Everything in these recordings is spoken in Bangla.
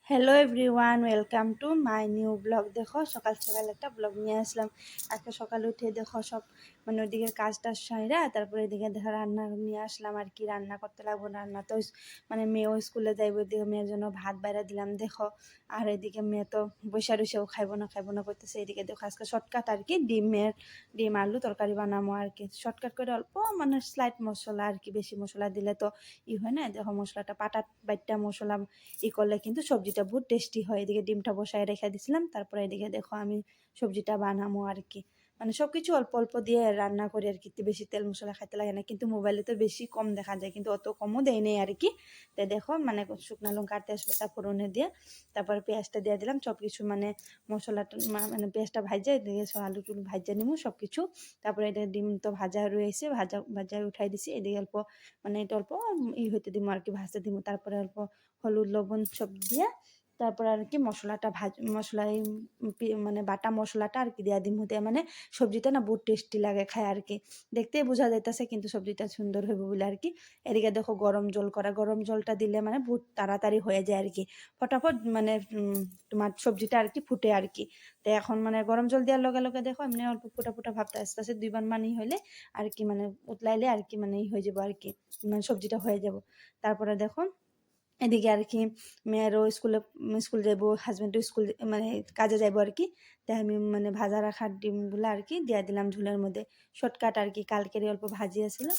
Hello everyone, welcome to my new blog. দেখো সকাল সকাল একটা ব্লগ নিয়ে আসলাম। আজকে সকালে উঠে দেখো সব মানে ওইদিকে কাজটা সাইরা তারপরে এদিকে দেখো রান্না নিয়ে আসলাম আর কি। রান্না করতে লাগবো, রান্না তো মানে মেয়েও স্কুলে যাইব, এদিকে মেয়ের জন্য ভাত বাইরে দিলাম দেখো। আর এদিকে মেয়ে তো বৈশা রুষেও খাইবো না করতেছে। এদিকে দেখো আজকে শর্টকাট আর কি, ডিম আলু তরকারি বানাবো আর কি। শর্টকাট করে অল্প মানে স্লাইট মশলা আর কি, বেশি মশলা দিলে তো হয় না। দেখো মশলাটা পাটাত বাইটটা মশলা করলে কিন্তু সবজিটা বহুত টেস্টি হয়। এদিকে ডিমটা বসায় রেখে দিছিলাম, তারপরে এদিকে দেখো আমি সবজিটা বানাবো আর কি। মানে সব কিছু অল্প অল্প দিয়ে রান্না করি আর কি, বেশি তেল মশলা খাইতে লাগে না। কিন্তু মোবাইলে তো বেশি কম দেখা যায়, কিন্তু অত কমও দেয় নেই আর কি। তো দেখো মানে শুকনো লঙ্কা তেজপাতা ফোড়নে দিয়ে তারপর পেঁয়াজটা দিয়ে দিলাম, সব কিছু মানে মশলাটা মানে পেঁয়াজটা ভাজা, এদিকে আলু টুলু ভাজা নিবো সব কিছু। তারপরে এটা ডিম তো ভাজা রয়েছে, ভাজা উঠাই দিছি। এদিকে অল্প মানে এটা অল্প হইতে দিব আর কি, ভাজতে দিব। তারপরে অল্প হলুদ লবণ সব দিয়ে তারপর আর কি মশলাটা মশলাই মানে বাটা মশলাটা আর কি দিয়া দিম হতে, মানে সবজিটা না বহুত টেস্টি লাগে খায় আর কি। দেখতেই বোঝা যাইতেছে কিন্তু সবজিটা সুন্দর হইব বলে আর কি। এদিকে দেখো গরম জল করা, গরম জলটা দিলে মানে বহুত তাড়াতাড়ি হয়ে যায় আর কি, ফটাফট মানে তোমার সবজিটা আর কি ফুটে আর কি। তো এখন মানে গরম জল দেওয়ার লগে লগে দেখো এমনি অল্প ফুটা ফুটা ভাবতে আস্তে আস্তে 2 বার মানি হইলে আর কি, মানে উতলাইলে আর কি মানে হয়ে যাবো আর কি, মানে সবজিটা হয়ে যাব। তারপরে দেখো এদিকে আর কি মেয়েরও স্কুল যাইবো, হাজব্যান্ডও স্কুল মানে কাজে যাইবো আর কি। তাই আমি মানে ভাজা রাখার ডিমগুলো আর কি দিয়ে দিলাম ঝুলের মধ্যে। শর্টকাট আর কি, কালকেরই অল্প ভাজি আছিল,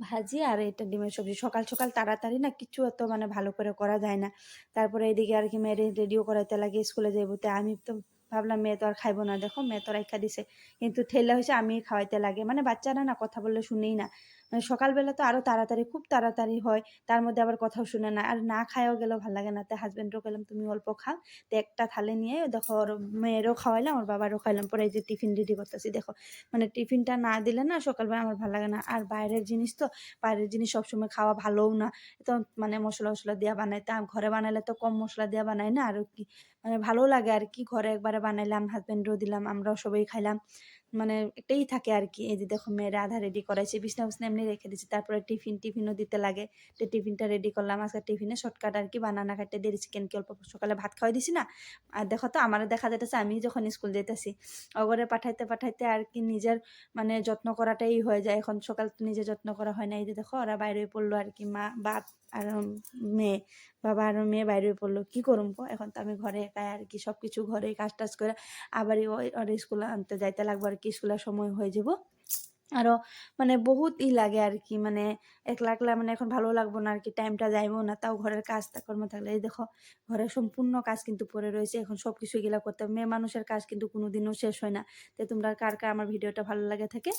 ভাজি আর এটা ডিমের সবজি। সকাল সকাল তাড়াতাড়ি না কিছু অত মানে ভালো করে করা যায় না। তারপরে এদিকে আর কি মেয়ের রেডিও করাইতে লাগে স্কুলে যাইবো। তাই আমি তো ভাবলাম মেয়ে তো আর খাইবো না, দেখো মেয়ে তো রাইখা দিছে, কিন্তু ঠেলা হয়েছে আমি খাওয়াইতে লাগে। মানে বাচ্চারা না কথা বললে শুনেই না, মানে সকালবেলা তো আরো তাড়াতাড়ি খুব তাড়াতাড়ি হয়, তার মধ্যে আবার কথাও শুনে না, আর না খায়ও গেলেও ভালো লাগে না। তাই হাজব্যান্ডও গেলাম তুমি অল্প খাও। তো একটা থালে নিয়ে দেখো ওর মেয়েরও খাওয়াইলাম, ওর বাবারও খাইলাম। পরে এই যে টিফিন রেডি করতেছি দেখো, মানে টিফিনটা না দিলে না সকালবেলা আমার ভালো লাগে না। আর বাইরের জিনিস তো, বাইরের জিনিস সবসময় খাওয়া ভালোও না। তো মানে মশলা টশলা দিয়া বানাইতে, ঘরে বানাইলে তো কম মশলা দিয়া বানাই না, আর কি মানে ভালো লাগে আর কি। ঘরে একবারে বানাইলাম, হাজব্যান্ডও দিলাম, আমরাও সবাই খাইলাম, মানে এটাই থাকে আর কি। এই যে দেখো মেয়েরা আধা রেডি করাইছে, বিছনা বিছনা এমনি রেখে দিচ্ছি। তারপরে টিফিনও দিতে লাগে, তো টিফিনটা রেডি করলাম। আজকে টিফিনে শর্টকাট আর কি বানানা খাইতে দিয়েছি, কেন কি অল্প সকালে ভাত খাওয়াই দিছি না। আর দেখো তো আমার দেখা যাইতেছে আমি যখন স্কুল যেতেছি অগরে পাঠাইতে পাঠাইতে আর কি নিজের মানে যত্ন করাটাই হয়ে যায়। এখন সকাল তো নিজে যত্ন করা হয় না। এই যে দেখো ওরা বাইরে পড়লো আর কি, মা বাপ আর মেয়ে, বাবা আর মেয়ে বাইরে পড়লো, কি করুম এখন তো আমি ঘরে একাই আর কি, সবকিছু ঘরে কাজ টাজ করে আবার ওর স্কুলে আনতে যাইতে লাগবো আর কি, স্কুলের সময় হয়ে যাব। আরো মানে বহুত লাগে আর কি, মানে একলা একলা মানে এখন ভালো লাগবো না আর কি, টাইমটা যাইবো না। তাও ঘরের কাজ কর্ম থাকলে এই দেখো ঘরের সম্পূর্ণ কাজ কিন্তু পড়ে রয়েছে, এখন সবকিছু গিলা করতে হবে। মেয়ে মানুষের কাজ কিন্তু কোনোদিনও শেষ হয় না। তো তোমরা কার কার আমার ভিডিওটা ভালো লাগে থাকে